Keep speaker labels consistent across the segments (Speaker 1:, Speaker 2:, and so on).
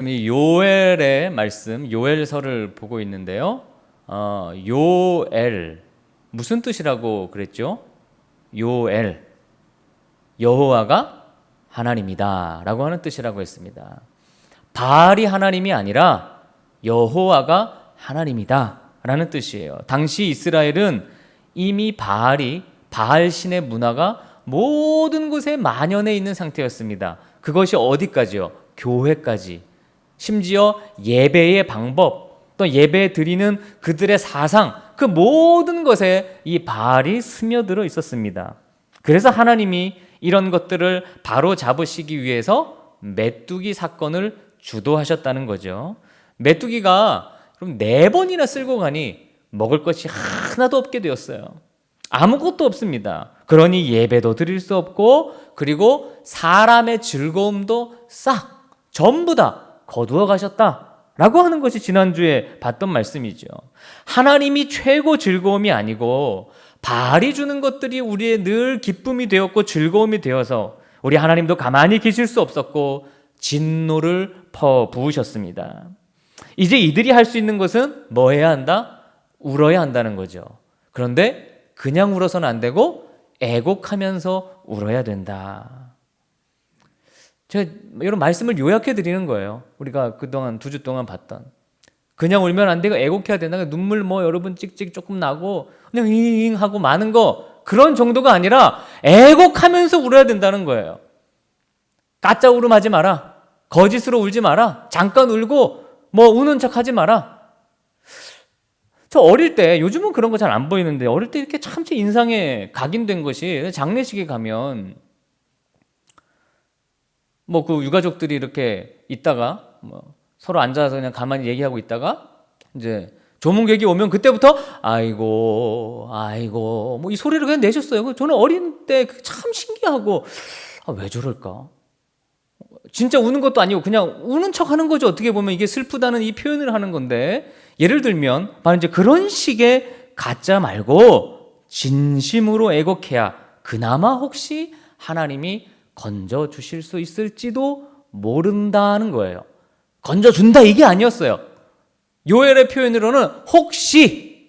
Speaker 1: 이 요엘의 말씀, 요엘서를 보고 있는데요. 요엘 무슨 뜻이라고 그랬죠? 요엘, 여호와가 하나님이다 라고 하는 뜻이라고 했습니다. 바알이 하나님이 아니라 여호와가 하나님이다 라는 뜻이에요. 당시 이스라엘은 이미 바알 신의 문화가 모든 곳에 만연해 있는 상태였습니다. 그것이 어디까지요? 교회까지. 심지어 예배의 방법, 또 예배 드리는 그들의 사상, 그 모든 것에 이 바알이 스며들어 있었습니다. 그래서 하나님이 이런 것들을 바로 잡으시기 위해서 메뚜기 사건을 주도하셨다는 거죠. 메뚜기가 그럼 4번이나 쓸고 가니 먹을 것이 하나도 없게 되었어요. 아무것도 없습니다. 그러니 예배도 드릴 수 없고, 그리고 사람의 즐거움도 싹 전부 다 거두어 가셨다라고 하는 것이 지난주에 봤던 말씀이죠. 하나님이 최고 즐거움이 아니고 바알이 주는 것들이 우리의 늘 기쁨이 되었고 즐거움이 되어서 우리 하나님도 가만히 계실 수 없었고 진노를 퍼부으셨습니다. 이제 이들이 할 수 있는 것은 뭐 해야 한다? 울어야 한다는 거죠. 그런데 그냥 울어서는 안 되고 애곡하면서 울어야 된다. 제가 이런 말씀을 요약해 드리는 거예요. 우리가 그동안 2주 동안 봤던. 그냥 울면 안 되고 애곡해야 된다. 눈물 여러분 찍찍 조금 나고 그냥 잉 하고 마는 거, 그런 정도가 아니라 애곡하면서 울어야 된다는 거예요. 가짜 울음하지 마라. 거짓으로 울지 마라. 잠깐 울고 우는 척 하지 마라. 저 어릴 때, 요즘은 그런 거 잘 안 보이는데 어릴 때 이렇게 참 제 인상에 각인된 것이, 장례식에 가면 그 유가족들이 이렇게 있다가 서로 앉아서 그냥 가만히 얘기하고 있다가 이제 조문객이 오면 그때부터 아이고 이 소리를 그냥 내셨어요. 저는 어린 때 참 신기하고 왜 저럴까? 진짜 우는 것도 아니고 그냥 우는 척 하는 거죠. 어떻게 보면 이게 슬프다는 이 표현을 하는 건데, 예를 들면 바로 이제 그런 식의 가짜 말고 진심으로 애곡해야 그나마 혹시 하나님이 건져 주실 수 있을지도 모른다는 거예요. 건져 준다 이게 아니었어요. 요엘의 표현으로는 혹시.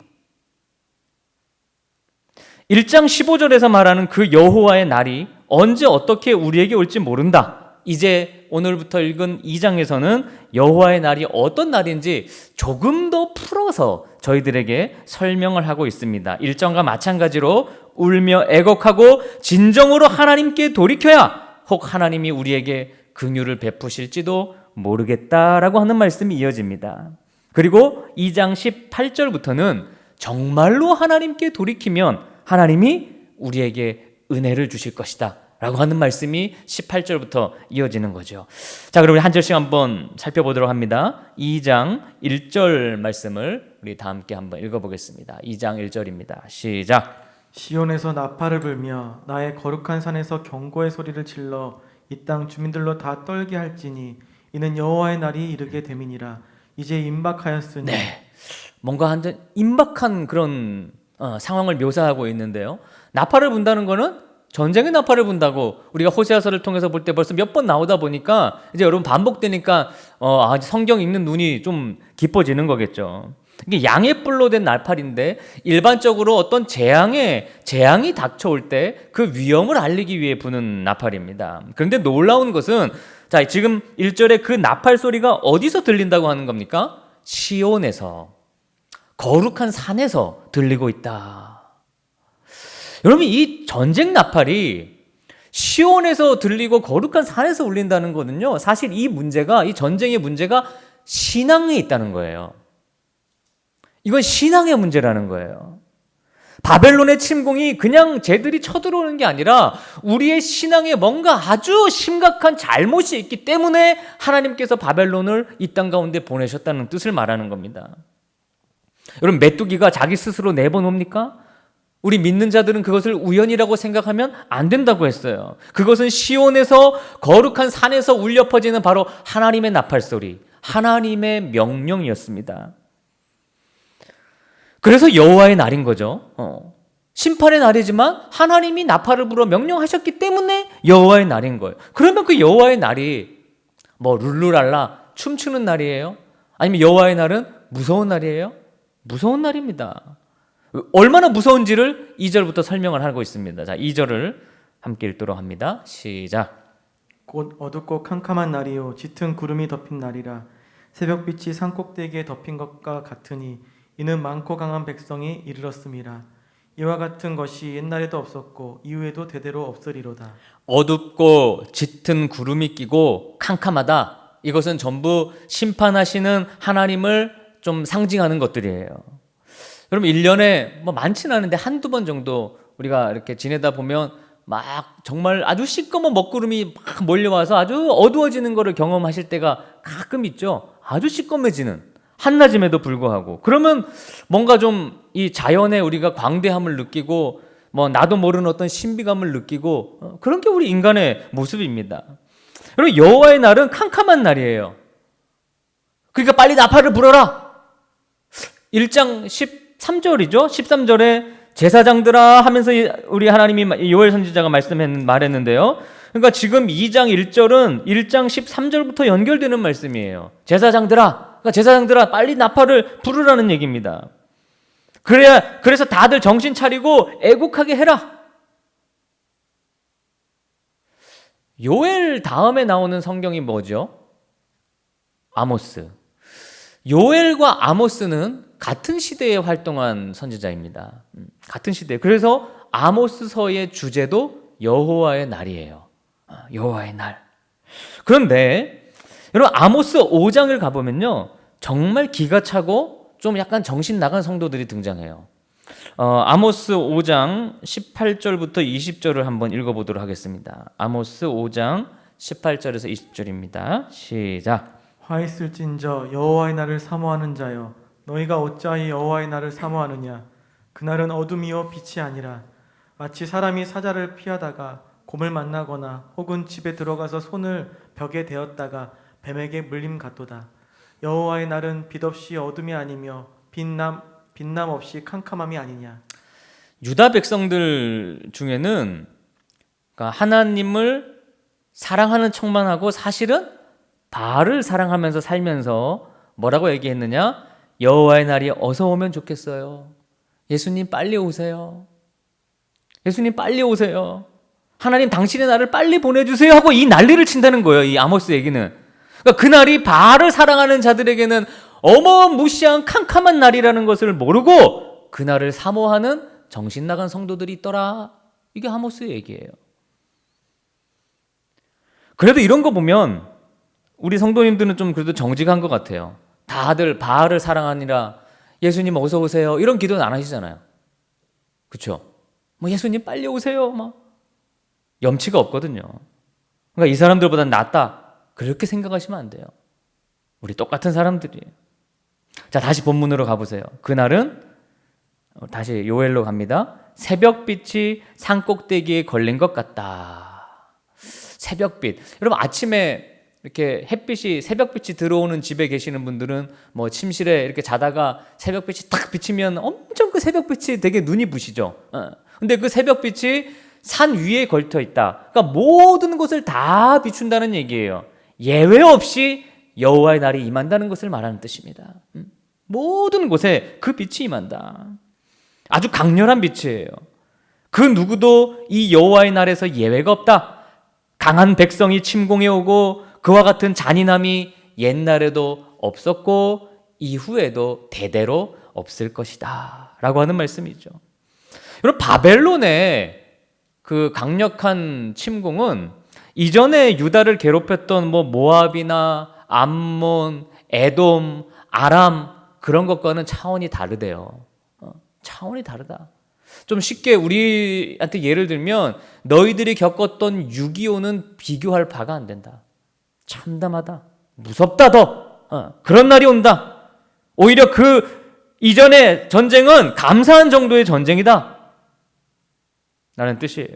Speaker 1: 1장 15절에서 말하는 그 여호와의 날이 언제 어떻게 우리에게 올지 모른다. 이제 오늘부터 읽은 2장에서는 여호와의 날이 어떤 날인지 조금 더 풀어서 저희들에게 설명을 하고 있습니다. 1장과 마찬가지로 울며 애곡하고 진정으로 하나님께 돌이켜야 혹 하나님이 우리에게 긍휼을 베푸실지도 모르겠다라고 하는 말씀이 이어집니다. 그리고 2장 18절부터는 정말로 하나님께 돌이키면 하나님이 우리에게 은혜를 주실 것이다 라고 하는 말씀이 18절부터 이어지는 거죠. 자, 그럼 우리 한 절씩 한번 살펴보도록 합니다. 2장 1절 말씀을 우리 다 함께 한번 읽어보겠습니다. 2장 1절입니다. 시작.
Speaker 2: 시온에서 나팔을 불며 나의 거룩한 산에서 경고의 소리를 질러 이 땅 주민들로 다 떨게 할지니 이는 여호와의 날이 이르게 됨이니라. 이제 임박하였으니.
Speaker 1: 네, 뭔가 완전 임박한 그런 상황을 묘사하고 있는데요. 나팔을 분다는 거는 전쟁의 나팔을 분다고 우리가 호세아서를 통해서 볼 때 벌써 몇 번 나오다 보니까 이제 여러분 반복되니까 성경 읽는 눈이 좀 깊어지는 거겠죠. 이게 양의 뿔로 된 나팔인데 일반적으로 어떤 재앙이 닥쳐올 때 그 위험을 알리기 위해 부는 나팔입니다. 그런데 놀라운 것은, 자, 지금 1절에 그 나팔 소리가 어디서 들린다고 하는 겁니까? 시온에서, 거룩한 산에서 들리고 있다. 여러분, 이 전쟁 나팔이 시온에서 들리고 거룩한 산에서 울린다는 거는요, 사실 이 전쟁의 문제가 신앙에 있다는 거예요. 이건 신앙의 문제라는 거예요. 바벨론의 침공이 그냥 쟤들이 쳐들어오는 게 아니라 우리의 신앙에 뭔가 아주 심각한 잘못이 있기 때문에 하나님께서 바벨론을 이 땅 가운데 보내셨다는 뜻을 말하는 겁니다. 여러분, 메뚜기가 자기 스스로 4번 옵니까? 우리 믿는 자들은 그것을 우연이라고 생각하면 안 된다고 했어요. 그것은 시온에서 거룩한 산에서 울려 퍼지는 바로 하나님의 나팔 소리, 하나님의 명령이었습니다. 그래서 여호와의 날인 거죠. 심판의 날이지만 하나님이 나팔을 불어 명령하셨기 때문에 여호와의 날인 거예요. 그러면 그 여호와의 날이 룰루랄라 춤추는 날이에요? 아니면 여호와의 날은 무서운 날이에요? 무서운 날입니다. 얼마나 무서운지를 2절부터 설명을 하고 있습니다. 자, 2절을 함께 읽도록 합니다. 시작.
Speaker 2: 곧 어둡고 캄캄한 날이요 짙은 구름이 덮인 날이라. 새벽빛이 산꼭대기에 덮인 것과 같으니 이는 많고 강한 백성이 이르렀음이라. 이와 같은 것이 옛날에도 없었고 이후에도 대대로 없으리로다.
Speaker 1: 어둡고 짙은 구름이 끼고 캄캄하다. 이것은 전부 심판하시는 하나님을 좀 상징하는 것들이에요. 여러분 1년에 뭐 많지는 않은데 한두 번 정도 우리가 이렇게 지내다 보면 막 정말 아주 시꺼먼 먹구름이 막 몰려와서 아주 어두워지는 것을 경험하실 때가 가끔 있죠. 아주 시꺼매지는 한낮임에도 불구하고. 그러면 뭔가 좀 이 자연의 우리가 광대함을 느끼고 뭐 나도 모르는 어떤 신비감을 느끼고 그런 게 우리 인간의 모습입니다. 그리고 여호와의 날은 캄캄한 날이에요. 그러니까 빨리 나팔을 불어라. 1장 13절이죠. 13절에 제사장들아 하면서 우리 하나님이 요엘 선지자가 말했는데요. 그러니까 지금 2장 1절은 1장 13절부터 연결되는 말씀이에요. 제사장들아, 그러니까 제사장들아 빨리 나팔을 부르라는 얘기입니다. 그래서 다들 정신 차리고 애국하게 해라. 요엘 다음에 나오는 성경이 뭐죠? 아모스. 요엘과 아모스는 같은 시대에 활동한 선지자입니다. 같은 시대. 그래서 아모스서의 주제도 여호와의 날이에요. 여호와의 날. 그런데 여러분 아모스 5장을 가보면요, 정말 기가 차고 좀 약간 정신 나간 성도들이 등장해요. 아모스 5장 18절부터 20절을 한번 읽어보도록 하겠습니다. 아모스 5장 18절에서 20절입니다. 시작.
Speaker 2: 화 있을진저 여호와의 날을 사모하는 자여, 너희가 어찌하여 여호와의 날을 사모하느냐. 그날은 어둠이요 빛이 아니라 마치 사람이 사자를 피하다가 곰을 만나거나 혹은 집에 들어가서 손을 벽에 대었다가 뱀에게 물림 같도다. 여호와의 날은 빛 없이 어둠이 아니며 빛남 없이 캄캄함이 아니냐.
Speaker 1: 유다 백성들 중에는 그러니까 하나님을 사랑하는 척만 하고 사실은 바알을 사랑하면서 살면서 뭐라고 얘기했느냐? 여호와의 날이 어서 오면 좋겠어요. 예수님 빨리 오세요. 예수님 빨리 오세요. 하나님 당신의 날을 빨리 보내주세요 하고 이 난리를 친다는 거예요. 이 아모스 얘기는. 그러니까 그날이 바알을 사랑하는 자들에게는 어마무시한 캄캄한 날이라는 것을 모르고 그날을 사모하는 정신 나간 성도들이 있더라. 이게 아모스의 얘기예요. 그래도 이런 거 보면 우리 성도님들은 좀 그래도 정직한 것 같아요. 다들 바알을 사랑하니라 예수님 어서 오세요 이런 기도는 안 하시잖아요. 그렇죠? 뭐 예수님 빨리 오세요 막 염치가 없거든요. 그러니까 이 사람들보다 낫다 그렇게 생각하시면 안 돼요. 우리 똑같은 사람들이에요. 자, 다시 본문으로 가보세요. 그날은 다시 요엘로 갑니다. 새벽빛이 산꼭대기에 걸린 것 같다. 새벽빛. 여러분 아침에 이렇게 햇빛이 새벽빛이 들어오는 집에 계시는 분들은 뭐 침실에 이렇게 자다가 새벽빛이 탁 비치면 엄청 그 새벽빛이 되게 눈이 부시죠. 근데 그 새벽빛이 산 위에 걸쳐 있다. 그러니까 모든 곳을 다 비춘다는 얘기예요. 예외 없이 여호와의 날이 임한다는 것을 말하는 뜻입니다. 모든 곳에 그 빛이 임한다. 아주 강렬한 빛이에요. 그 누구도 이 여호와의 날에서 예외가 없다. 강한 백성이 침공해 오고 그와 같은 잔인함이 옛날에도 없었고 이후에도 대대로 없을 것이다 라고 하는 말씀이죠. 여러분 바벨론의 그 강력한 침공은 이전에 유다를 괴롭혔던 뭐 모압이나 암몬, 에돔, 아람 그런 것과는 차원이 다르대요. 차원이 다르다. 좀 쉽게 우리한테 예를 들면 너희들이 겪었던 6.25는 비교할 바가 안 된다. 참담하다. 무섭다 더. 그런 날이 온다. 오히려 그 이전의 전쟁은 감사한 정도의 전쟁이다. 라는 뜻이에요.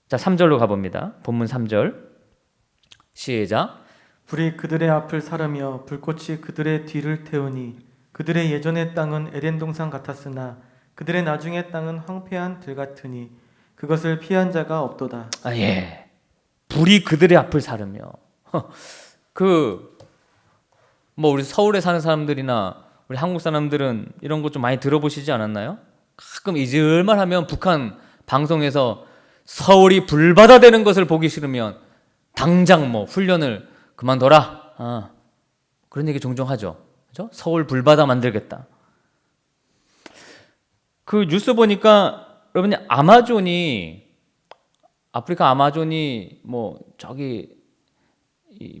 Speaker 1: 자, 3절로 가봅니다. 본문 3절. 시작.
Speaker 2: 불이 그들의 앞을 사르며 불꽃이 그들의 뒤를 태우니 그들의 예전의 땅은 에덴 동산 같았으나 그들의 나중의 땅은 황폐한 들 같으니 그것을 피한 자가 없도다.
Speaker 1: 예. 불이 그들의 앞을 사르며 그 뭐 우리 서울에 사는 사람들이나 우리 한국 사람들은 이런 거 좀 많이 들어보시지 않았나요? 가끔 잊을만 하면 북한 방송에서 서울이 불바다 되는 것을 보기 싫으면 당장 뭐 훈련을 그만둬라. 그런 얘기 종종 하죠. 그죠? 서울 불바다 만들겠다. 그 뉴스 보니까 여러분 아프리카 아마존이 뭐 저기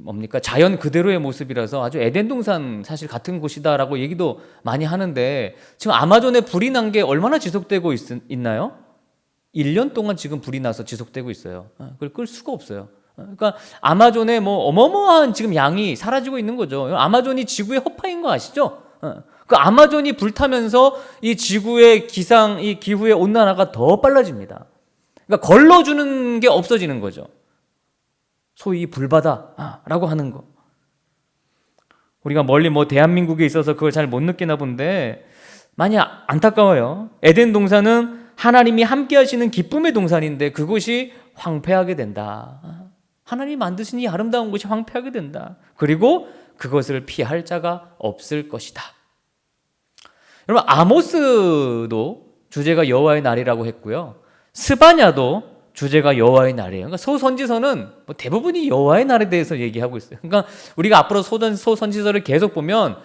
Speaker 1: 뭡니까 자연 그대로의 모습이라서 아주 에덴 동산 사실 같은 곳이다라고 얘기도 많이 하는데 지금 아마존에 불이 난 게 얼마나 지속되고 있나요? 1년 동안 지금 불이 나서 지속되고 있어요. 그걸 끌 수가 없어요. 그러니까 아마존에 뭐 어마어마한 지금 양이 사라지고 있는 거죠. 아마존이 지구의 허파인 거 아시죠? 그 아마존이 불타면서 이 지구의 이 기후의 온난화가 더 빨라집니다. 그러니까 걸러주는 게 없어지는 거죠. 소위 불바다라고 하는 거. 우리가 멀리 뭐 대한민국에 있어서 그걸 잘 못 느끼나 본데 많이 안타까워요. 에덴 동산은 하나님이 함께 하시는 기쁨의 동산인데 그곳이 황폐하게 된다. 하나님이 만드신 이 아름다운 곳이 황폐하게 된다. 그리고 그것을 피할 자가 없을 것이다. 여러분 아모스도 주제가 여호와의 날이라고 했고요. 스바냐도 주제가 여호와의 날이에요. 그러니까 소선지서는 뭐 대부분이 여호와의 날에 대해서 얘기하고 있어요. 그러니까 우리가 앞으로 소선지서를 계속 보면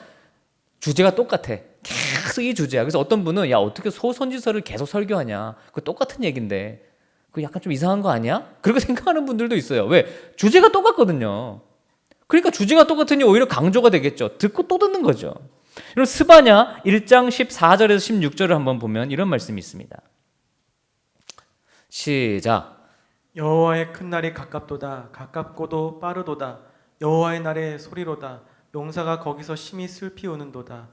Speaker 1: 주제가 똑같아. 계속 이 주제야. 그래서 어떤 분은 야 어떻게 소선지서를 계속 설교하냐? 그 똑같은 얘기인데 그 약간 좀 이상한 거 아니야? 그렇게 생각하는 분들도 있어요. 왜? 주제가 똑같거든요. 그러니까 주제가 똑같으니 오히려 강조가 되겠죠. 듣고 또 듣는 거죠. 그럼 스바냐 1장 14절에서 16절을 한번 보면 이런 말씀이 있습니다. 시작.
Speaker 2: 여호와의 큰 날이 가깝도다. 가깝고도 빠르도다. 여호와의 날의 소리로다. 용사가 거기서 심히 슬피 우는도다.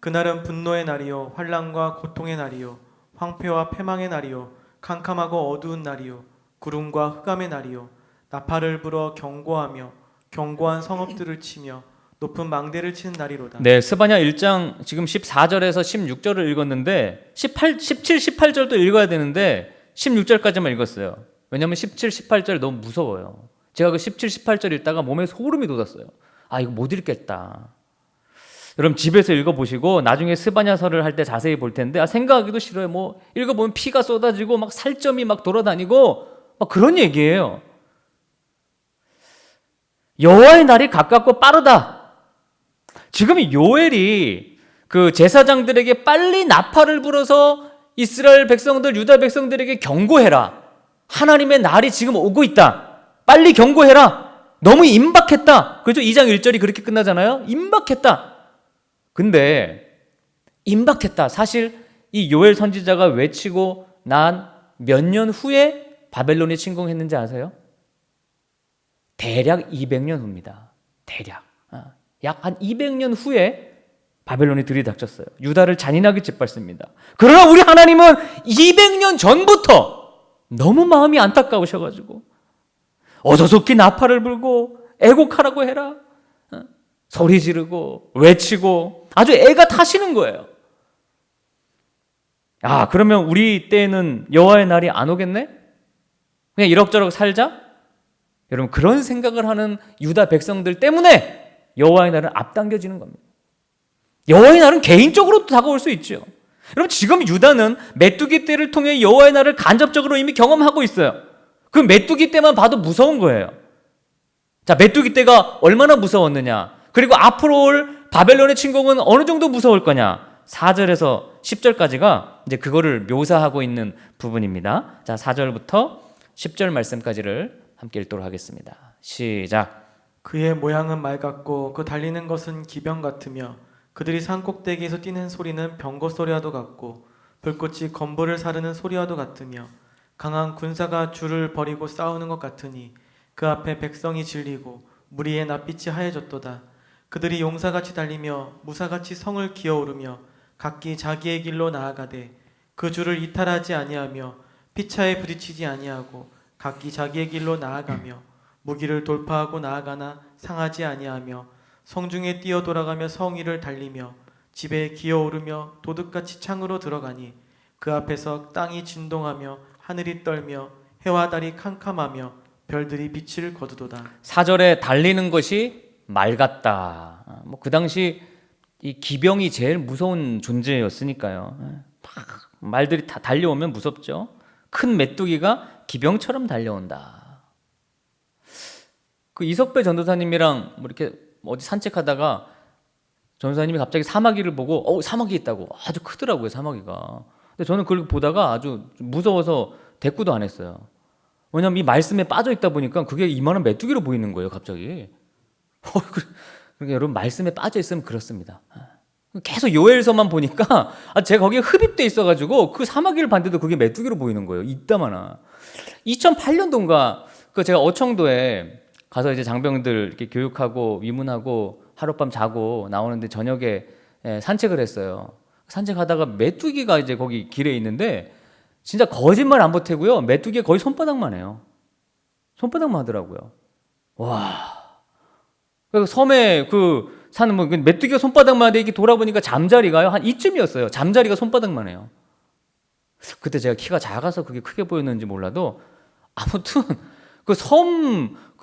Speaker 2: 그날은 분노의 날이요 환난과 고통의 날이요 황폐와 패망의 날이요 캄캄하고 어두운 날이요 구름과 흑암의 날이요 나팔을 불어 경고하며 견고한 성읍들을 치며 높은 망대를 치는 날이로다.
Speaker 1: 네, 스바냐 1장 지금 14절에서 16절을 읽었는데 17, 18절도 읽어야 되는데 16절까지만 읽었어요. 왜냐하면 17, 18절 너무 무서워요. 제가 그 17, 18절 읽다가 몸에 소름이 돋았어요. 이거 못 읽겠다. 여러분 집에서 읽어보시고 나중에 스바냐서를 할 때 자세히 볼 텐데 생각하기도 싫어요. 뭐 읽어보면 피가 쏟아지고 막 살점이 막 돌아다니고 막 그런 얘기예요. 여호와의 날이 가깝고 빠르다. 지금 요엘이 그 제사장들에게 빨리 나팔을 불어서 이스라엘 백성들, 유다 백성들에게 경고해라. 하나님의 날이 지금 오고 있다. 빨리 경고해라. 너무 임박했다. 그죠? 2장 1절이 그렇게 끝나잖아요. 임박했다. 근데 임박했다. 사실 이 요엘 선지자가 외치고 난 몇 년 후에 바벨론이 침공했는지 아세요? 대략 200년 후입니다. 대략. 약 한 200년 후에 바벨론이 들이닥쳤어요. 유다를 잔인하게 짓밟습니다. 그러나 우리 하나님은 200년 전부터 너무 마음이 안타까우셔가지고 어서속히 나팔을 불고 애곡하라고 해라. 소리 지르고 외치고 아주 애가 타시는 거예요. 그러면 우리 때에는 여호와의 날이 안 오겠네? 그냥 이럭저럭 살자? 여러분 그런 생각을 하는 유다 백성들 때문에 여호와의 날은 앞당겨지는 겁니다. 여호와의 날은 개인적으로도 다가올 수 있죠. 여러분 지금 유다는 메뚜기 떼를 통해 여호와의 날을 간접적으로 이미 경험하고 있어요. 그 메뚜기 떼만 봐도 무서운 거예요. 자, 메뚜기 떼가 얼마나 무서웠느냐, 그리고 앞으로 올 바벨론의 침공은 어느 정도 무서울 거냐, 4절에서 10절까지가 이제 그거를 묘사하고 있는 부분입니다. 자, 4절부터 10절 말씀까지를 함께 읽도록 하겠습니다. 시작.
Speaker 2: 그의 모양은 말 같고 그 달리는 것은 기병 같으며 그들이 산꼭대기에서 뛰는 소리는 병거 소리와도 같고 불꽃이 건불을 사르는 소리와도 같으며 강한 군사가 줄을 버리고 싸우는 것 같으니 그 앞에 백성이 질리고 무리의 낯빛이 하얘졌도다. 그들이 용사같이 달리며 무사같이 성을 기어오르며 각기 자기의 길로 나아가되 그 줄을 이탈하지 아니하며 피차에 부딪히지 아니하고 각기 자기의 길로 나아가며 무기를 돌파하고 나아가나 상하지 아니하며 성중에 뛰어 돌아가며 성 위를 달리며 집에 기어오르며 도둑같이 창으로 들어가니 그 앞에서 땅이 진동하며 하늘이 떨며 해와 달이 캄캄하며 별들이 빛을 거두도다.
Speaker 1: 4절에 달리는 것이 맑았다. 뭐 그 당시 이 기병이 제일 무서운 존재였으니까요. 막 말들이 다 달려오면 무섭죠. 큰 메뚜기가 기병처럼 달려온다. 그 이석배 전도사님이랑 뭐 이렇게 어디 산책하다가 전도사님이 갑자기 사마귀를 보고 사마귀 있다고 아주 크더라고요, 사마귀가. 근데 저는 그걸 보다가 아주 무서워서 대꾸도 안 했어요. 왜냐면 이 말씀에 빠져 있다 보니까 그게 이만한 메뚜기로 보이는 거예요, 갑자기. 그러니까 여러분 말씀에 빠져 있으면 그렇습니다. 계속 요엘서만 보니까 제가 거기에 흡입돼 있어가지고 그 사마귀를 봤는데도 그게 메뚜기로 보이는 거예요. 이따마나. 2008년도인가 그 제가 어청도에 가서 이제 장병들 이렇게 교육하고 위문하고 하룻밤 자고 나오는데 저녁에 산책을 했어요. 산책하다가 메뚜기가 이제 거기 길에 있는데 진짜 거짓말 안 보태고요. 메뚜기가 거의 손바닥만 해요. 손바닥만 하더라고요. 와. 섬에 사는 메뚜기가 손바닥만 하는데 이렇게 돌아보니까 잠자리가요. 한 이쯤이었어요. 잠자리가 손바닥만 해요. 그때 제가 키가 작아서 그게 크게 보였는지 몰라도 아무튼 그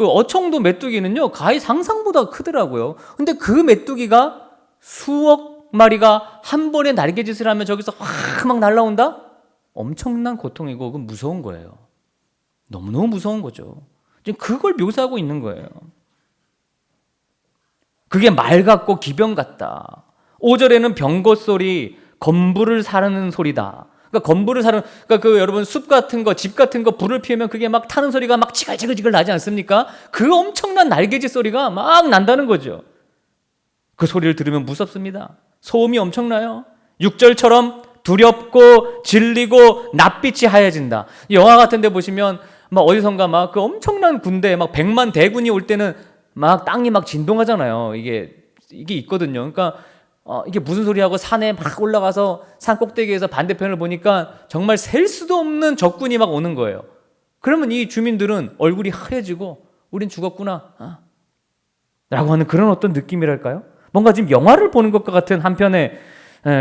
Speaker 1: 어청도 메뚜기는요, 가히 상상보다 크더라고요. 근데 그 메뚜기가 수억 마리가 한 번에 날개짓을 하면 저기서 확 막 날아온다? 엄청난 고통이고, 그건 무서운 거예요. 너무너무 무서운 거죠. 지금 그걸 묘사하고 있는 거예요. 그게 말 같고 기병 같다. 5절에는 병거 소리, 건불을 사르는 소리다. 그러니까 여러분 숲 같은 거, 집 같은 거 불을 피우면 그게 막 타는 소리가 막 지글지글 나지 않습니까? 그 엄청난 날개짓 소리가 막 난다는 거죠. 그 소리를 들으면 무섭습니다. 소음이 엄청나요. 6절처럼 두렵고 질리고 낯빛이 하얘진다. 영화 같은 데 보시면 막 어디선가 막 그 엄청난 군대 막 100만 대군이 올 때는 막 땅이 막 진동하잖아요. 이게 있거든요. 그러니까 이게 무슨 소리하고 산에 막 올라가서 산 꼭대기에서 반대편을 보니까 정말 셀 수도 없는 적군이 막 오는 거예요. 그러면 이 주민들은 얼굴이 하얘지고 우린 죽었구나 라고 하는 그런 어떤 느낌이랄까요? 뭔가 지금 영화를 보는 것과 같은 한편의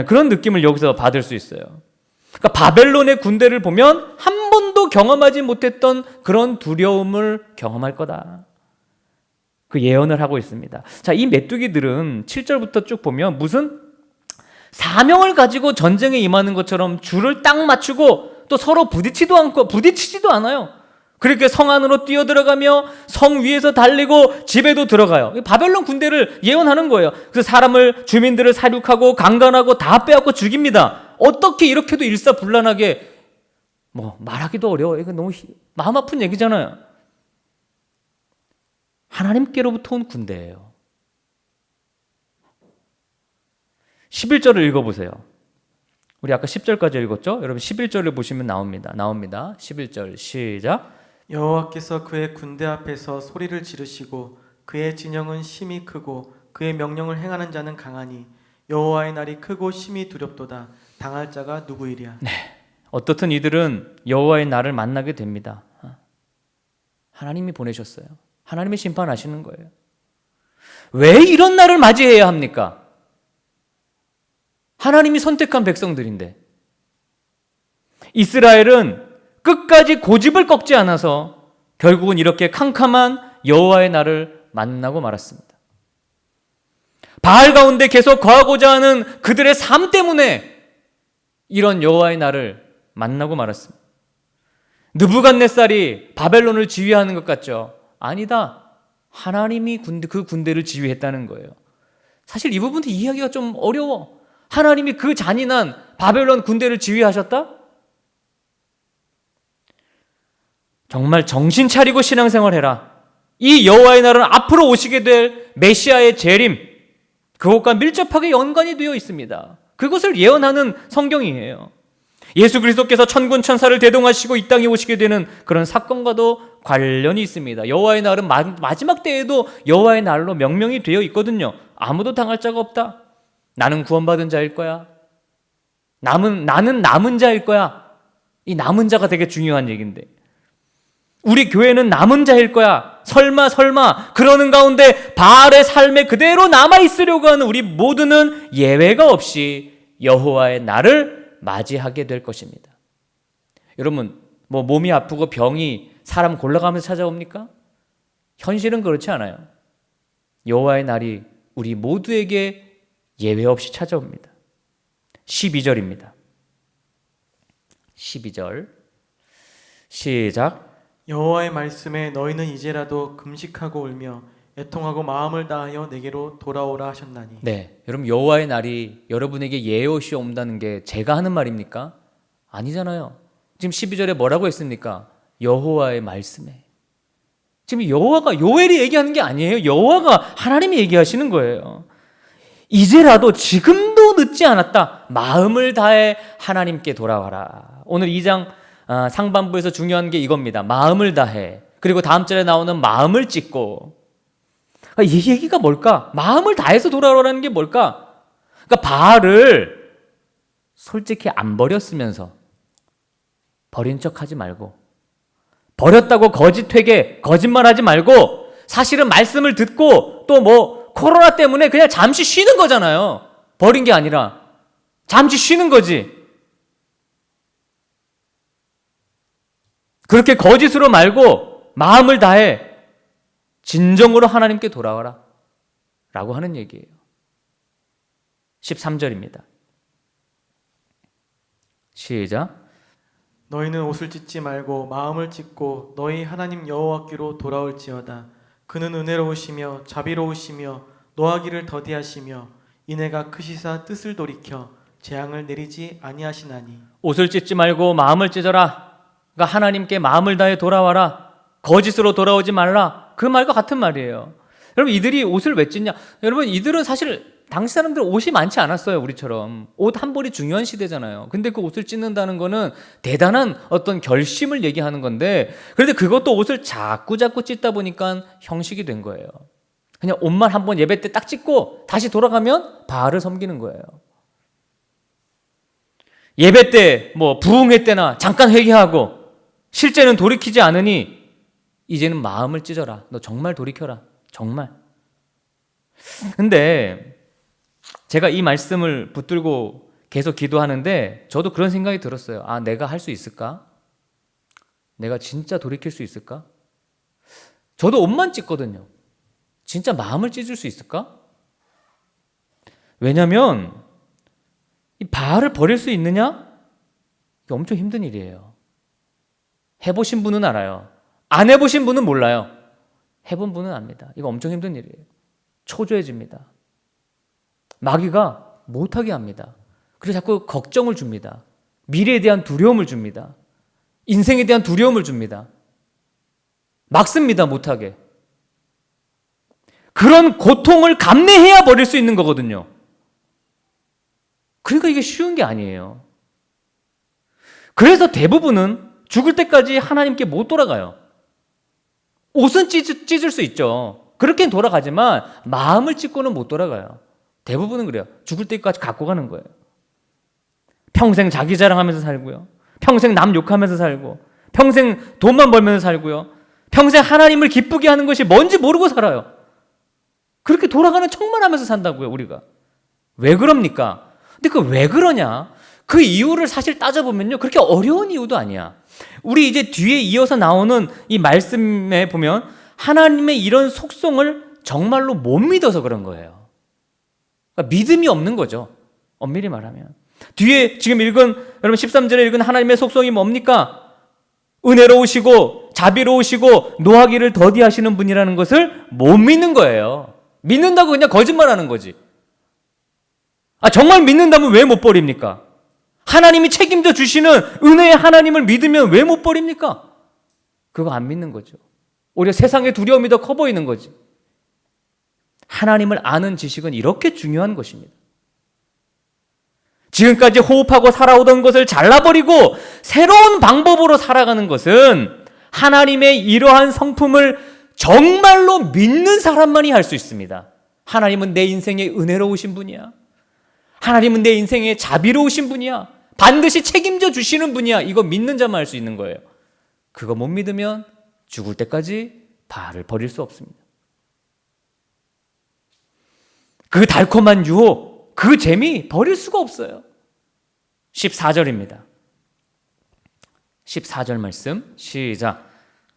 Speaker 1: 그런 느낌을 여기서 받을 수 있어요. 그러니까 바벨론의 군대를 보면 한 번도 경험하지 못했던 그런 두려움을 경험할 거다. 그 예언을 하고 있습니다. 자, 이 메뚜기들은 7절부터 쭉 보면 무슨 사명을 가지고 전쟁에 임하는 것처럼 줄을 딱 맞추고 또 서로 부딪히지도 않아요. 그렇게 성 안으로 뛰어들어가며 성 위에서 달리고 집에도 들어가요. 바벨론 군대를 예언하는 거예요. 그래서 주민들을 사륙하고 강간하고 다 빼앗고 죽입니다. 어떻게 이렇게도 일사불란하게 말하기도 어려워요. 이거 너무 마음 아픈 얘기잖아요. 하나님께로부터 온 군대예요. 11절을 읽어보세요. 우리 아까 10절까지 읽었죠? 여러분 11절을 보시면 나옵니다. 11절 시작.
Speaker 2: 여호와께서 그의 군대 앞에서 소리를 지르시고 그의 진영은 심히 크고 그의 명령을 행하는 자는 강하니 여호와의 날이 크고 심히 두렵도다. 당할 자가 누구이랴.
Speaker 1: 네, 어떻든 이들은 여호와의 날을 만나게 됩니다. 하나님이 보내셨어요. 하나님이 심판하시는 거예요. 왜 이런 날을 맞이해야 합니까? 하나님이 선택한 백성들인데. 이스라엘은 끝까지 고집을 꺾지 않아서 결국은 이렇게 캄캄한 여호와의 날을 만나고 말았습니다. 바알 가운데 계속 거하고자 하는 그들의 삶 때문에 이런 여호와의 날을 만나고 말았습니다. 느부갓네살이 바벨론을 지휘하는 것 같죠? 아니다. 하나님이 그 군대를 지휘했다는 거예요. 사실 이 부분도 이해하기가 좀 어려워. 하나님이 그 잔인한 바벨론 군대를 지휘하셨다? 정말 정신 차리고 신앙생활 해라. 이 여호와의 날은 앞으로 오시게 될 메시아의 재림, 그것과 밀접하게 연관이 되어 있습니다. 그것을 예언하는 성경이에요. 예수 그리스도께서 천군 천사를 대동하시고 이 땅에 오시게 되는 그런 사건과도 관련이 있습니다. 여호와의 날은 마지막 때에도 여호와의 날로 명명이 되어 있거든요. 아무도 당할 자가 없다. 나는 구원받은 자일 거야. 나는 남은 자일 거야. 이 남은 자가 되게 중요한 얘기인데, 우리 교회는 남은 자일 거야. 설마 그러는 가운데 바알의 삶에 그대로 남아있으려고 하는 우리 모두는 예외가 없이 여호와의 날을 맞이하게 될 것입니다. 여러분, 몸이 아프고 병이 사람 골라가면서 찾아옵니까? 현실은 그렇지 않아요. 여호와의 날이 우리 모두에게 예외 없이 찾아옵니다. 12절입니다. 12절 시작.
Speaker 2: 여호와의 말씀에 너희는 이제라도 금식하고 울며 애통하고 마음을 다하여 내게로 돌아오라 하셨나니.
Speaker 1: 네, 여러분 여호와의 날이 여러분에게 예외 없이 온다는 게 제가 하는 말입니까? 아니잖아요. 지금 12절에 뭐라고 했습니까? 여호와의 말씀에. 지금 여호와가 요엘이 얘기하는 게 아니에요. 여호와가 하나님이 얘기하시는 거예요. 이제라도 지금도 늦지 않았다. 마음을 다해 하나님께 돌아와라. 오늘 2장 상반부에서 중요한 게 이겁니다. 마음을 다해. 그리고 다음 절에 나오는 마음을 찢고. 이 얘기가 뭘까? 마음을 다해서 돌아오라는 게 뭘까? 그러니까 바알을 솔직히 안 버렸으면서 버린 척하지 말고, 버렸다고 거짓되게 거짓말하지 말고, 사실은 말씀을 듣고 또 뭐 코로나 때문에 그냥 잠시 쉬는 거잖아요. 버린 게 아니라 잠시 쉬는 거지. 그렇게 거짓으로 말고 마음을 다해 진정으로 하나님께 돌아와라 라고 하는 얘기예요. 13절입니다. 시작.
Speaker 2: 너희는 옷을 찢지 말고 마음을 찢고 너희 하나님 여호와께로 돌아올지어다. 그는 은혜로우시며 자비로우시며 노하기를 더디하시며 인애가 크시사 뜻을 돌이켜 재앙을 내리지 아니하시나니.
Speaker 1: 옷을 찢지 말고 마음을 찢어라. 그러니까 하나님께 마음을 다해 돌아와라. 거짓으로 돌아오지 말라. 그 말과 같은 말이에요. 여러분 이들이 옷을 왜 찢냐? 여러분 이들은 사실 당시 사람들은 옷이 많지 않았어요. 우리처럼. 옷 한 벌이 중요한 시대잖아요. 근데 그 옷을 찢는다는 거는 대단한 어떤 결심을 얘기하는 건데, 그런데 그것도 옷을 자꾸 찢다 보니까 형식이 된 거예요. 그냥 옷만 한번 예배 때 딱 찢고 다시 돌아가면 바알을 섬기는 거예요. 예배 때 뭐 부흥회 때나 잠깐 회개하고 실제는 돌이키지 않으니 이제는 마음을 찢어라. 너 정말 돌이켜라. 정말. 근데 제가 이 말씀을 붙들고 계속 기도하는데 저도 그런 생각이 들었어요. 아, 내가 할 수 있을까? 내가 진짜 돌이킬 수 있을까? 저도 옷만 찢거든요. 진짜 마음을 찢을 수 있을까? 왜냐면 이 바알을 버릴 수 있느냐? 이게 엄청 힘든 일이에요. 해보신 분은 알아요. 안 해보신 분은 몰라요. 해본 분은 압니다. 이거 엄청 힘든 일이에요. 초조해집니다. 마귀가 못하게 합니다. 그래서 자꾸 걱정을 줍니다. 미래에 대한 두려움을 줍니다. 인생에 대한 두려움을 줍니다. 막습니다. 못하게. 그런 고통을 감내해야 버릴 수 있는 거거든요. 그러니까 이게 쉬운 게 아니에요. 그래서 대부분은 죽을 때까지 하나님께 못 돌아가요. 옷은 찢을 수 있죠. 그렇게는 돌아가지만 마음을 찢고는 못 돌아가요. 대부분은 그래요. 죽을 때까지 갖고 가는 거예요. 평생 자기 자랑하면서 살고요. 평생 남 욕하면서 살고, 평생 돈만 벌면서 살고요. 평생 하나님을 기쁘게 하는 것이 뭔지 모르고 살아요. 그렇게 돌아가는 척만 하면서 산다고요, 우리가. 왜 그럽니까? 근데 그 왜 그러냐? 그 이유를 사실 따져보면요, 그렇게 어려운 이유도 아니야. 우리 이제 뒤에 이어서 나오는 이 말씀에 보면 하나님의 이런 속성을 정말로 못 믿어서 그런 거예요. 그러니까 믿음이 없는 거죠. 엄밀히 말하면. 뒤에 지금 읽은, 여러분 13절에 읽은 하나님의 속성이 뭡니까? 은혜로우시고 자비로우시고 노하기를 더디하시는 분이라는 것을 못 믿는 거예요. 믿는다고 그냥 거짓말하는 거지. 아, 정말 믿는다면 왜 못 버립니까? 하나님이 책임져 주시는 은혜의 하나님을 믿으면 왜 못 버립니까? 그거 안 믿는 거죠. 오히려 세상의 두려움이 더 커 보이는 거지. 하나님을 아는 지식은 이렇게 중요한 것입니다. 지금까지 호흡하고 살아오던 것을 잘라버리고 새로운 방법으로 살아가는 것은 하나님의 이러한 성품을 정말로 믿는 사람만이 할 수 있습니다. 하나님은 내 인생에 은혜로우신 분이야. 하나님은 내 인생에 자비로우신 분이야. 반드시 책임져 주시는 분이야. 이거 믿는 자만 할 수 있는 거예요. 그거 못 믿으면 죽을 때까지 바알을 버릴 수 없습니다. 그 달콤한 유혹, 그 재미 버릴 수가 없어요. 14절입니다. 14절 말씀 시작.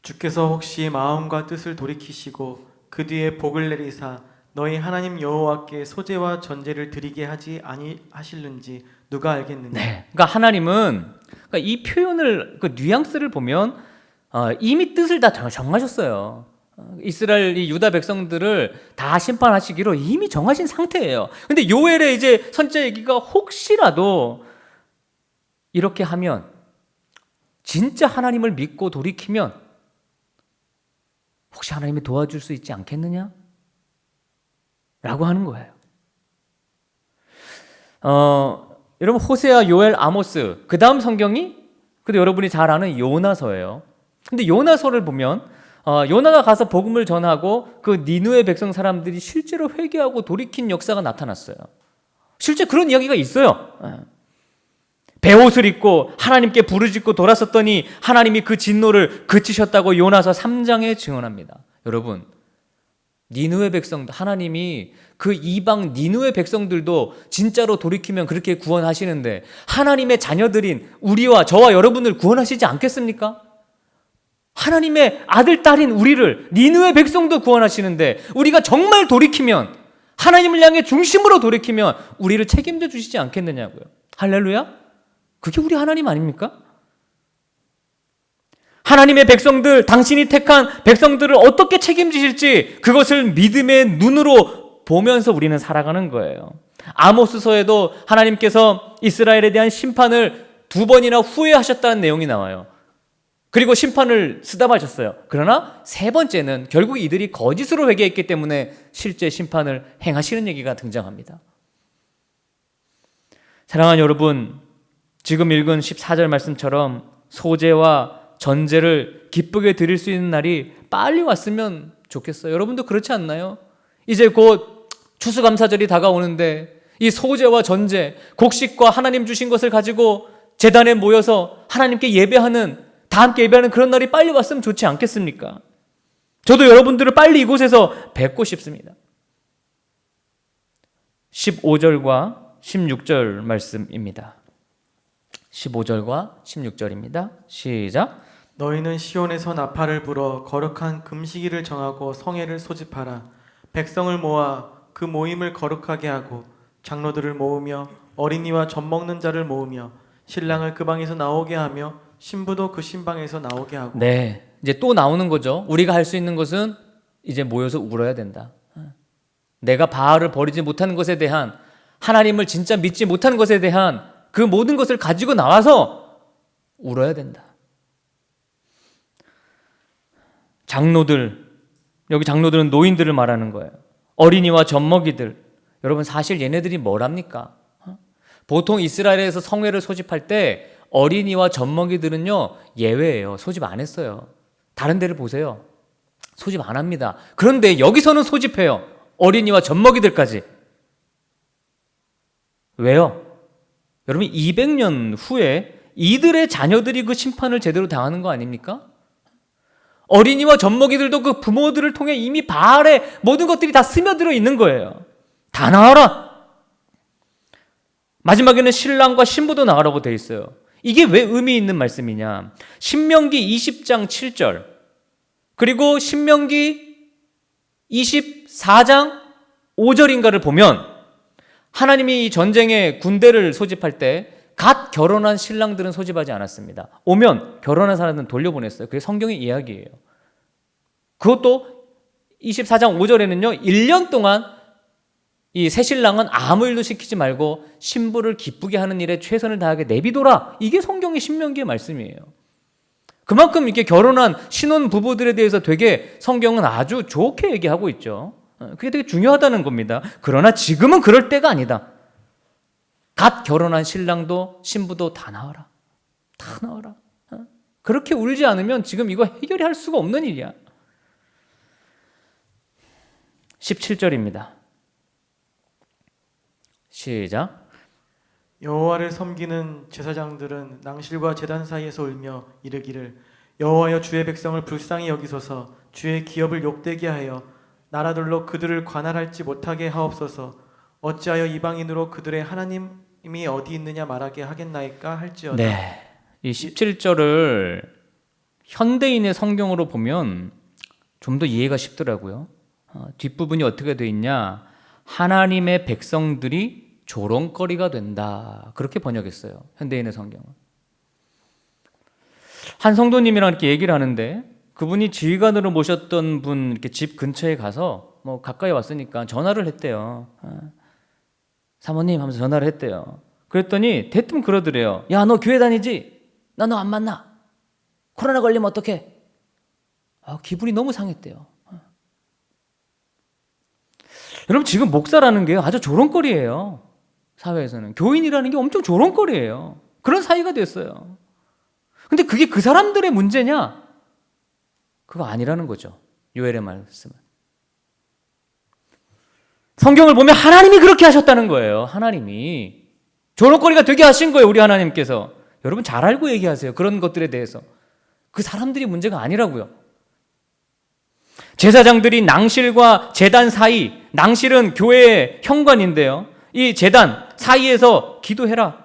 Speaker 2: 주께서 혹시 마음과 뜻을 돌이키시고 그 뒤에 복을 내리사 너희 하나님 여호와께 소제와 전제를 드리게 하지 아니하실는지 누가 알겠느냐.
Speaker 1: 네. 그러니까 하나님은 그러니까 이 표현을 그 뉘앙스를 보면 이미 뜻을 다 정하셨어요. 이스라엘 이 유다 백성들을 다 심판하시기로 이미 정하신 상태예요. 근데 요엘의 이제 선지자 얘기가 혹시라도 이렇게 하면 진짜 하나님을 믿고 돌이키면 혹시 하나님이 도와줄 수 있지 않겠느냐? 라고 하는 거예요. 여러분 호세아, 요엘, 아모스 그 다음 성경이 근데 여러분이 잘 아는 요나서예요. 근데 요나서를 보면 요나가 가서 복음을 전하고 그 니느웨 백성 사람들이 실제로 회개하고 돌이킨 역사가 나타났어요. 실제 그런 이야기가 있어요. 베옷을 입고 하나님께 부르짖고 돌아섰더니 하나님이 그 진노를 그치셨다고 요나서 3장에 증언합니다. 여러분 니느웨 백성들 하나님이 그 이방 니느웨 백성들도 진짜로 돌이키면 그렇게 구원하시는데 하나님의 자녀들인 우리와 저와 여러분을 구원하시지 않겠습니까? 하나님의 아들 딸인 우리를 니느웨 백성도 구원하시는데 우리가 정말 돌이키면 하나님을 향해 중심으로 돌이키면 우리를 책임져 주시지 않겠느냐고요. 할렐루야? 그게 우리 하나님 아닙니까? 하나님의 백성들, 당신이 택한 백성들을 어떻게 책임지실지 그것을 믿음의 눈으로 보면서 우리는 살아가는 거예요. 아모스서에도 하나님께서 이스라엘에 대한 심판을 2번이나 후회하셨다는 내용이 나와요. 그리고 심판을 쓰다마셨어요. 그러나 3번째는 결국 이들이 거짓으로 회개했기 때문에 실제 심판을 행하시는 얘기가 등장합니다. 사랑하는 여러분, 지금 읽은 14절 말씀처럼 소제와 전제를 기쁘게 드릴 수 있는 날이 빨리 왔으면 좋겠어요. 여러분도 그렇지 않나요? 이제 곧 추수감사절이 다가오는데 이 소제와 전제, 곡식과 하나님 주신 것을 가지고 제단에 모여서 하나님께 예배하는, 다 함께 예배하는 그런 날이 빨리 왔으면 좋지 않겠습니까? 저도 여러분들을 빨리 이곳에서 뵙고 싶습니다. 15절과 16절 말씀입니다. 15절과 16절입니다. 시작.
Speaker 2: 너희는 시온에서 나팔을 불어 거룩한 금식일을 정하고 성회를 소집하라. 백성을 모아 그 모임을 거룩하게 하고 장로들을 모으며 어린이와 젖 먹는 자를 모으며 신랑을 그 방에서 나오게 하며 신부도 그 신방에서 나오게 하고.
Speaker 1: 네, 이제 또 나오는 거죠. 우리가 할 수 있는 것은 이제 모여서 울어야 된다. 내가 바알을 버리지 못하는 것에 대한, 하나님을 진짜 믿지 못하는 것에 대한 그 모든 것을 가지고 나와서 울어야 된다. 장로들, 여기 장로들은 노인들을 말하는 거예요. 어린이와 젖먹이들. 여러분 사실 얘네들이 뭐랍니까? 보통 이스라엘에서 성회를 소집할 때 어린이와 젖먹이들은요 예외예요. 소집 안 했어요. 다른 데를 보세요. 소집 안 합니다. 그런데 여기서는 소집해요. 어린이와 젖먹이들까지. 왜요? 여러분 200년 후에 이들의 자녀들이 그 심판을 제대로 당하는 거 아닙니까? 어린이와 젖먹이들도 그 부모들을 통해 이미 바알의 모든 것들이 다 스며들어 있는 거예요. 다 나와라. 마지막에는 신랑과 신부도 나가라고 돼 있어요. 이게 왜 의미 있는 말씀이냐? 신명기 20장 7절 그리고 신명기 24장 5절인가를 보면 하나님이 이 전쟁에 군대를 소집할 때 갓 결혼한 신랑들은 소집하지 않았습니다. 오면 결혼한 사람들은 돌려보냈어요. 그게 성경의 이야기예요. 그것도 24장 5절에는요 1년 동안 이 새신랑은 아무 일도 시키지 말고 신부를 기쁘게 하는 일에 최선을 다하게 내비둬라. 이게 성경의 신명기의 말씀이에요. 그만큼 이렇게 결혼한 신혼 부부들에 대해서 되게 성경은 아주 좋게 얘기하고 있죠. 그게 되게 중요하다는 겁니다. 그러나 지금은 그럴 때가 아니다. 갓 결혼한 신랑도 신부도 다 나와라. 다 나와라. 그렇게 울지 않으면 지금 이거 해결이 할 수가 없는 일이야. 17절입니다. 시작.
Speaker 2: 여호와를 섬기는 제사장들은 낭실과 제단 사이에서 울며 이르기를 여호와여 주의 백성을 불쌍히 여기소서 주의 기업을 욕되게 하여 나라들로 그들을 관할할지 못하게 하옵소서 어찌하여 이방인으로 그들의 하나님이 어디 있느냐 말하게 하겠나이까 할지어다.
Speaker 1: 네, 이 17절을 현대인의 성경으로 보면 좀 더 이해가 쉽더라고요. 뒷부분이 어떻게 돼 있냐? 하나님의 백성들이 조롱거리가 된다. 그렇게 번역했어요. 현대인의 성경은. 한 성도님이랑 이렇게 얘기를 하는데 그분이 지휘관으로 모셨던 분 이렇게 집 근처에 가서 뭐 가까이 왔으니까 전화를 했대요. 사모님 하면서 전화를 했대요. 그랬더니 대뜸 그러더래요. 야, 너 교회 다니지? 나 너 안 만나. 코로나 걸리면 어떡해? 기분이 너무 상했대요. 여러분, 지금 목사라는 게 아주 조롱거리예요. 사회에서는 교인이라는 게 엄청 조롱거리예요. 그런 사이가 됐어요. 근데 그게 그 사람들의 문제냐? 그거 아니라는 거죠. 요엘의 말씀은. 성경을 보면 하나님이 그렇게 하셨다는 거예요. 하나님이 조롱거리가 되게 하신 거예요. 우리 하나님께서. 여러분 잘 알고 얘기하세요. 그런 것들에 대해서. 그 사람들이 문제가 아니라고요. 제사장들이 낭실과 제단 사이, 낭실은 교회의 현관인데요. 이 제단 사이에서 기도해라.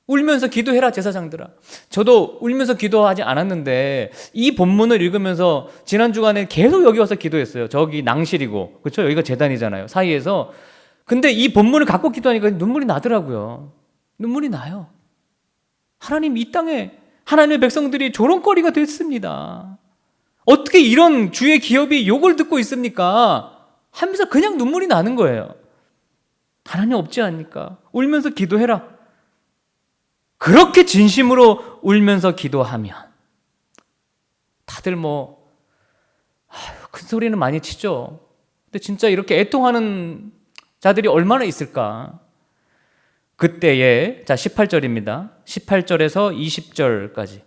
Speaker 1: 울면서 기도해라, 제사장들아. 저도 울면서 기도하지 않았는데 이 본문을 읽으면서 지난 주간에 계속 여기 와서 기도했어요. 저기 낭실이고, 그렇죠? 여기가 제단이잖아요. 사이에서. 근데 이 본문을 갖고 기도하니까 눈물이 나더라고요. 눈물이 나요. 하나님, 이 땅에 하나님의 백성들이 조롱거리가 됐습니다. 어떻게 이런 주의 기업이 욕을 듣고 있습니까? 하면서 그냥 눈물이 나는 거예요. 하나님 없지 않습니까? 울면서 기도해라. 그렇게 진심으로 울면서 기도하면 다들 큰 소리는 많이 치죠. 근데 진짜 이렇게 애통하는 자들이 얼마나 있을까? 그때에 18절입니다. 18절에서 20절까지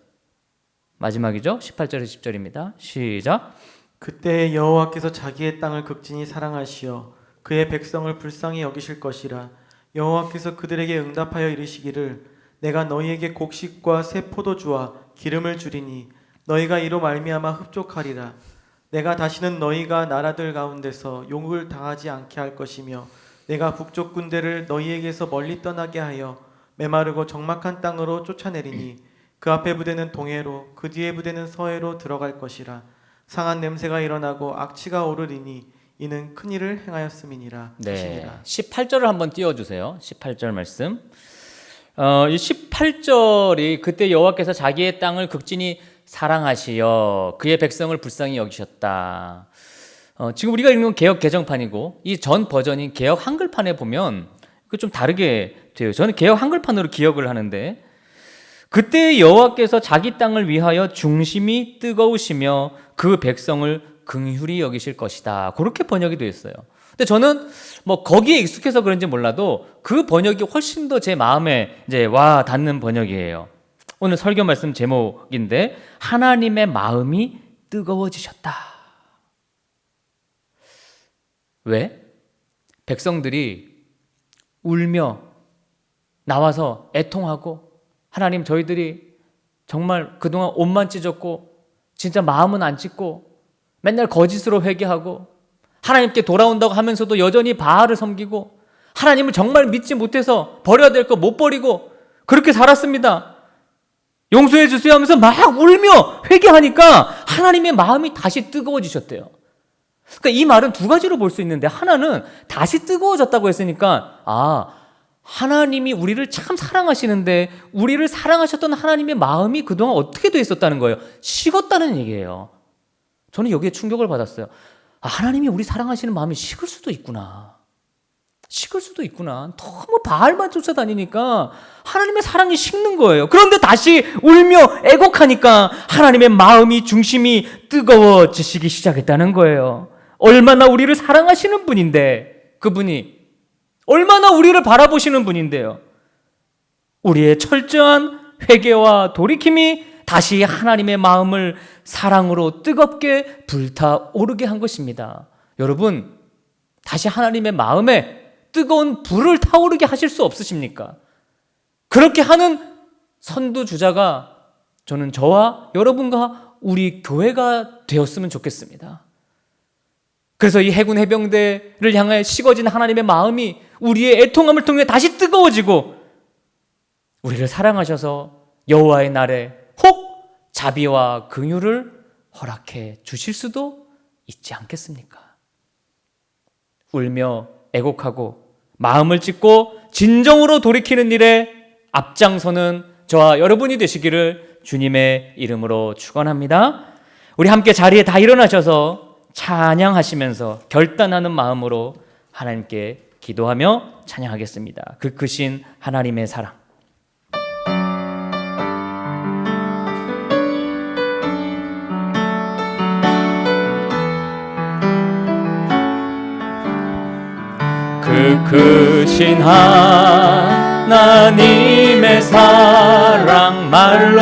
Speaker 1: 마지막이죠. 18절에서 10절입니다. 시작.
Speaker 2: 그때 여호와께서 자기의 땅을 극진히 사랑하시어 그의 백성을 불쌍히 여기실 것이라. 여호와께서 그들에게 응답하여 이르시기를 내가 너희에게 곡식과 새 포도주와 기름을 주리니 너희가 이로 말미암아 흡족하리라. 내가 다시는 너희가 나라들 가운데서 욕을 당하지 않게 할 것이며 내가 북쪽 군대를 너희에게서 멀리 떠나게 하여 메마르고 적막한 땅으로 쫓아내리니 그 앞에 부대는 동해로 그 뒤에 부대는 서해로 들어갈 것이라. 상한 냄새가 일어나고 악취가 오르리니 이는 큰 일을 행하였음이니라.
Speaker 1: 네, 18절을 한번 띄워주세요. 18절 말씀. 이 18절이 그때 여호와께서 자기의 땅을 극진히 사랑하시어 그의 백성을 불쌍히 여기셨다. 지금 우리가 읽는 건 개역 개정판이고 이 전 버전인 개역 한글판에 보면 그 좀 다르게 돼요. 저는 개역 한글판으로 기억을 하는데 그때 여호와께서 자기 땅을 위하여 중심이 뜨거우시며 그 백성을 긍휼히 여기실 것이다. 그렇게 번역이 되어 있어요. 근데 저는 거기에 익숙해서 그런지 몰라도 그 번역이 훨씬 더 제 마음에 와 닿는 번역이에요. 오늘 설교 말씀 제목인데 하나님의 마음이 뜨거워지셨다. 왜? 백성들이 울며 나와서 애통하고 하나님, 저희들이 정말 그동안 옷만 찢었고 진짜 마음은 안 찢고 맨날 거짓으로 회개하고 하나님께 돌아온다고 하면서도 여전히 바알을 섬기고 하나님을 정말 믿지 못해서 버려야 될 거 못 버리고 그렇게 살았습니다. 용서해 주세요 하면서 막 울며 회개하니까 하나님의 마음이 다시 뜨거워지셨대요. 그러니까 이 말은 두 가지로 볼 수 있는데 하나는 다시 뜨거워졌다고 했으니까 하나님이 우리를 참 사랑하시는데 우리를 사랑하셨던 하나님의 마음이 그동안 어떻게 돼 있었다는 거예요? 식었다는 얘기예요. 저는 여기에 충격을 받았어요. 하나님이 우리 사랑하시는 마음이 식을 수도 있구나. 식을 수도 있구나. 너무 바알만 쫓아다니니까 하나님의 사랑이 식는 거예요. 그런데 다시 울며 애곡하니까 하나님의 마음이 중심이 뜨거워지시기 시작했다는 거예요. 얼마나 우리를 사랑하시는 분인데 그분이 얼마나 우리를 바라보시는 분인데요. 우리의 철저한 회개와 돌이킴이 다시 하나님의 마음을 사랑으로 뜨겁게 불타오르게 한 것입니다. 여러분, 다시 하나님의 마음에 뜨거운 불을 타오르게 하실 수 없으십니까? 그렇게 하는 선두주자가 저는 저와 여러분과 우리 교회가 되었으면 좋겠습니다. 그래서 이 해군 해병대를 향해 식어진 하나님의 마음이 우리의 애통함을 통해 다시 뜨거워지고 우리를 사랑하셔서 여호와의 날에 혹 자비와 긍휼을 허락해 주실 수도 있지 않겠습니까? 울며 애곡하고 마음을 찢고 진정으로 돌이키는 일에 앞장서는 저와 여러분이 되시기를 주님의 이름으로 축원합니다. 우리 함께 자리에 다 일어나셔서 찬양하시면서 결단하는 마음으로 하나님께 기도하며 찬양하겠습니다. 그 크신 하나님의 사랑. 그 크신 하나님의 사랑 말로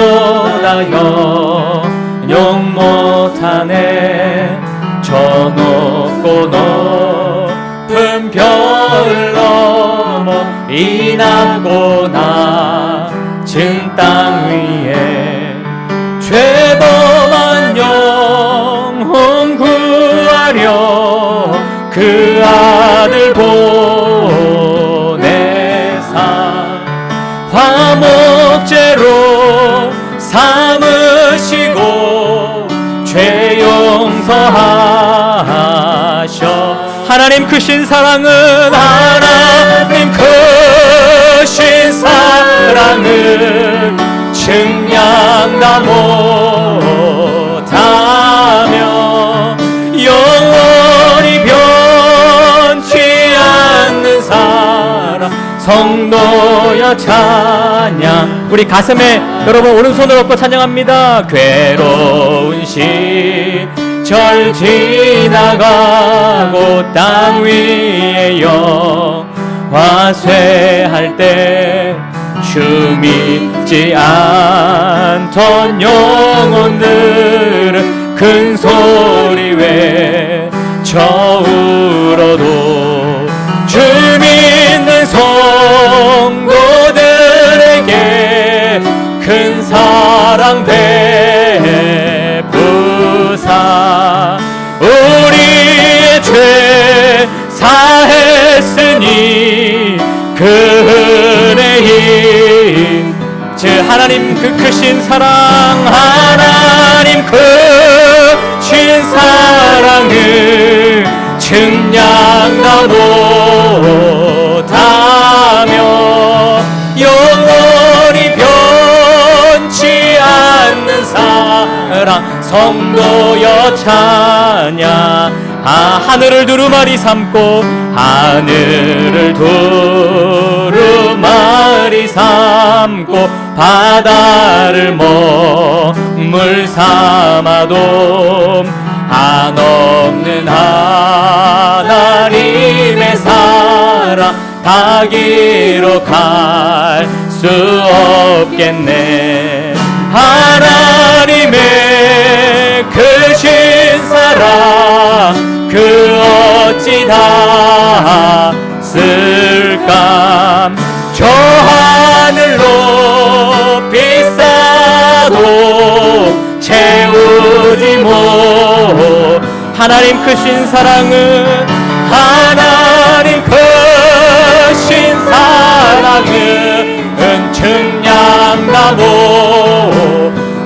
Speaker 1: 다 형용 못하네. 저 높고 높은 별 넘어 이 낮고 낮은 땅 위에 죄범한 영혼 구하려 그 아들 보내사 화목제로 삼으시고 죄 용서하셔. 하나님 크신 사랑은 하나님 크신 사랑은 증량 다 못하며 영원히 변치 않는 사랑 성도여 찬양. 우리 가슴에 여러분 오른손을 얹고 찬양합니다. 괴로운 시절 지나가고 땅 위에 영화쇠할 때 주 믿지 않던 영혼들은 큰 소리 외쳐 울어도 주 믿는 성도들에게 큰 사랑 베푸사 우리의 죄 사했으니 그 은혜인 즉 하나님 그 크신 사랑 하나님 크신 사랑을 증량 다 못하며 영원히 변치 않는 사랑 성도여 찬양. 하늘을 두루마리 삼고 하늘을 두루마리 삼고 바다를 먹물 삼아도 한없는 하나님의 사랑 다 기록할 수 없겠네. 하나님의 크신 사랑 그 어찌 닿았을까. 저 하늘 높이 쌓아도 채우지 못. 하나님 크신 사랑은 하나님 크신 사랑은 증량 다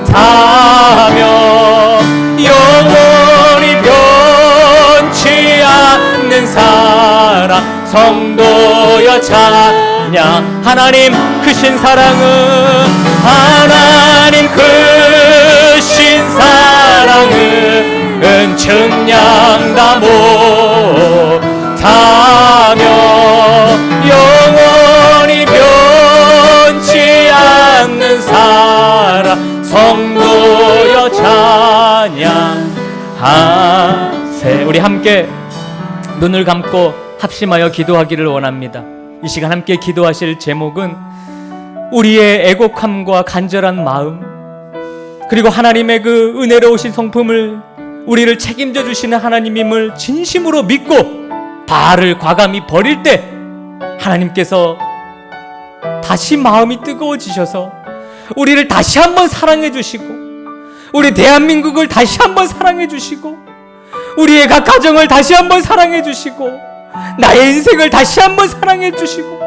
Speaker 1: 못하며 영원히 변치 않는 사랑 성도여 찬양. 하나님 크신 사랑은 하나님 크신 사랑은 증량 다 못하며 영원히 변치 않는 사랑 성도여 찬양하세. 우리 함께 눈을 감고 합심하여 기도하기를 원합니다. 이 시간 함께 기도하실 제목은 우리의 애곡함과 간절한 마음 그리고 하나님의 그 은혜로우신 성품을 우리를 책임져 주시는 하나님임을 진심으로 믿고 바알을 과감히 버릴 때 하나님께서 다시 마음이 뜨거워지셔서 우리를 다시 한번 사랑해 주시고 우리 대한민국을 다시 한번 사랑해 주시고 우리의 각 가정을 다시 한번 사랑해 주시고 나의 인생을 다시 한번 사랑해 주시고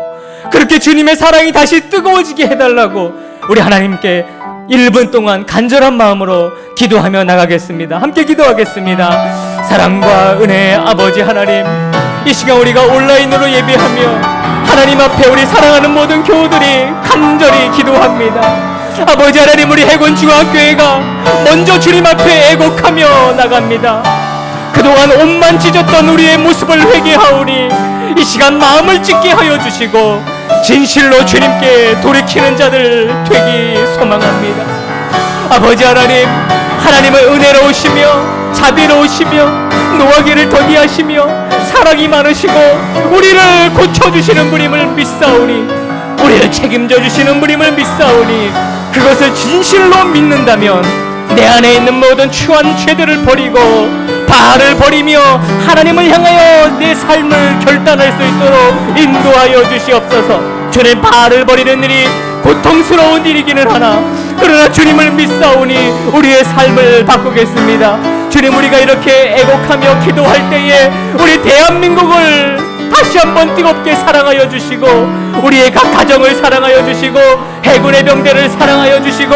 Speaker 1: 그렇게 주님의 사랑이 다시 뜨거워지게 해달라고 우리 하나님께 1분 동안 간절한 마음으로 기도하며 나가겠습니다. 함께 기도하겠습니다. 사랑과 은혜의 아버지 하나님, 이 시간 우리가 온라인으로 예배하며 하나님 앞에 우리 사랑하는 모든 교우들이 간절히 기도합니다. 아버지 하나님, 우리 해군중앙교회가 먼저 주님 앞에 애곡하며 나갑니다. 그동안 옷만 찢었던 우리의 모습을 회개하오니 이 시간 마음을 찢게 하여 주시고 진실로 주님께 돌이키는 자들 되기 소망합니다. 아버지 하나님, 하나님은 은혜로우시며 자비로우시며 노하기를 더디하시며 사랑이 많으시고 우리를 고쳐주시는 분임을 믿사오니, 우리를 책임져 주시는 분임을 믿사오니, 그것을 진실로 믿는다면 내 안에 있는 모든 추한 죄들을 버리고 바알을 버리며 하나님을 향하여 내 삶을 결단할 수 있도록 인도하여 주시옵소서. 주님, 바알을 버리는 일이 고통스러운 일이기는 하나 그러나 주님을 믿사오니 우리의 삶을 바꾸겠습니다. 주님, 우리가 이렇게 애곡하며 기도할 때에 우리 대한민국을 다시 한번 뜨겁게 사랑하여 주시고 우리의 각 가정을 사랑하여 주시고 해군의 병대를 사랑하여 주시고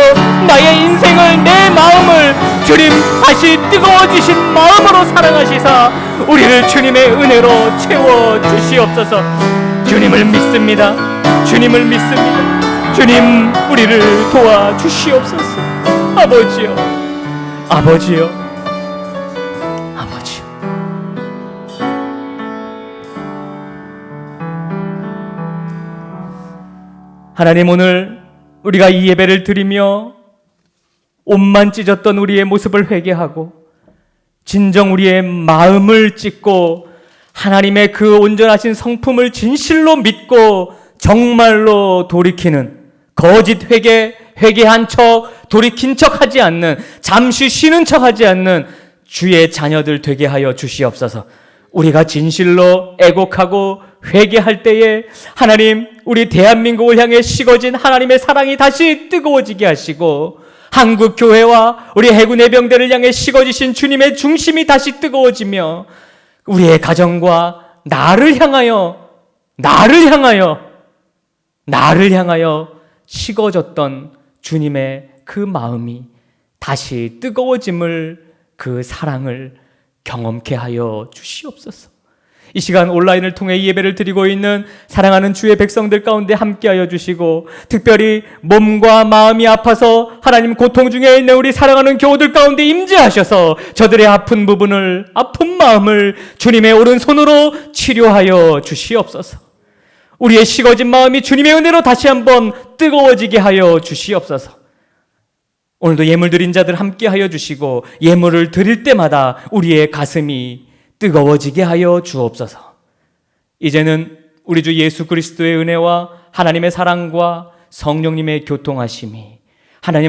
Speaker 1: 나의 인생을, 내 마음을 주님 다시 뜨거워지신 마음으로 사랑하시사 우리를 주님의 은혜로 채워 주시옵소서. 주님을 믿습니다. 주님을 믿습니다. 주님, 우리를 도와주시옵소서. 아버지요, 아버지요, 아버지요. 하나님, 오늘 우리가 이 예배를 드리며 옷만 찢었던 우리의 모습을 회개하고 진정 우리의 마음을 찢고 하나님의 그 온전하신 성품을 진실로 믿고 정말로 돌이키는, 거짓 회개한 척, 돌이킨 척 하지 않는, 잠시 쉬는 척 하지 않는 주의 자녀들 되게 하여 주시옵소서. 우리가 진실로 애곡하고 회개할 때에 하나님, 우리 대한민국을 향해 식어진 하나님의 사랑이 다시 뜨거워지게 하시고 한국 교회와 우리 해군의 병대를 향해 식어지신 주님의 중심이 다시 뜨거워지며 우리의 가정과 나를 향하여 식어졌던 주님의 그 마음이 다시 뜨거워짐을, 그 사랑을 경험케 하여 주시옵소서. 이 시간 온라인을 통해 예배를 드리고 있는 사랑하는 주의 백성들 가운데 함께하여 주시고 특별히 몸과 마음이 아파서 하나님 고통 중에 있는 우리 사랑하는 교우들 가운데 임재하셔서 저들의 아픈 부분을, 아픈 마음을 주님의 오른손으로 치료하여 주시옵소서. 우리의 식어진 마음이 주님의 은혜로 다시 한번 뜨거워지게 하여 주시옵소서. 오늘도 예물 드린 자들 함께하여 주시고 예물을 드릴 때마다 우리의 가슴이 뜨거워지게 하여 주옵소서. 이제는 우리 주 예수 그리스도의 은혜와 하나님의 사랑과 성령님의 교통하심이 하나님